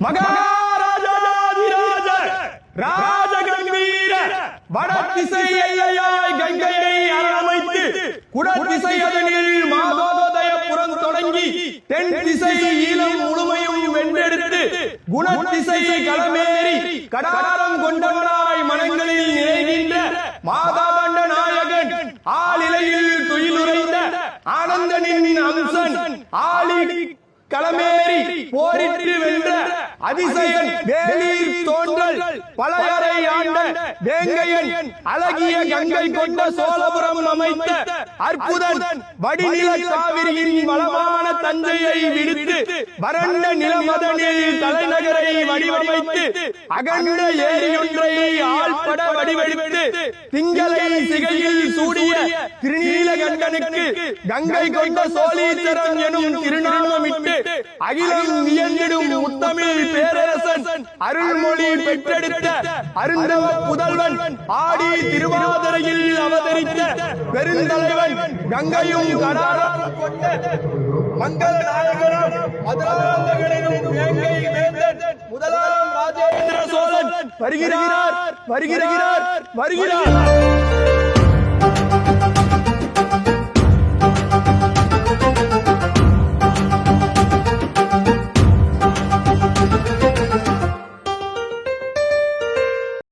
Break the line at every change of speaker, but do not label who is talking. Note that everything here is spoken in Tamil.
மகாராஜாதிராஜ ராஜகம்பீர வடதிசை எல்லையாய் கங்கையை அரவணைத்து குடதிசை அதனில் மாதோதயபுரம் தொடங்கி தென் திசை ஈழம் முழுமையும் வென்றெடுத்து குணதிசை களமேறி கடாரம் கொண்டவனாய் மனங்களில் நிறைகின்ற மாதாபண்ட நாயகன் ஆளிலையில் துயிலுரைந்த ஆனந்தனின் அம்சன் ஆளி களமேறி போரிட்டு வென்ற அதிசயன் வேலீர் தோன்றல் பலகரை ஆண்ட வேங்கையன் அழகிய கங்கை கொண்ட சோழபுரம் அமைத்த அற்புதன் வடிநில காவிரியின் வளமான தந்தையை விடுத்து வறண்ட நிலமதனில் தலைநகரை வடிவமைத்து அகண்ட ஏரியொன்றை ஆள்பட வடிவெடுத்து திங்களை சிகையில் சூடிய திருநீலகண்டனுக்கு கங்கை கொண்ட சோழீச்சரம் எனும் திருநாமமிட்டு அகிலம் வியந்திடும் முத்தமிழ் பேரரசன் அருள்மொழி பெற்றெடுத்த அருந்தவ புதல்வன் ஆடி திருவாதிரையில் அவதரித்த பெருந்தலைவன் கங்கையும் கடாரம் கொண்ட மங்கள நாயகனும் மதுராந்தகனும் வேங்கை வேந்தன் முதலாம் ராஜேந்திர சோழன் வருகிறார் வருகிறார் வருகிறார்.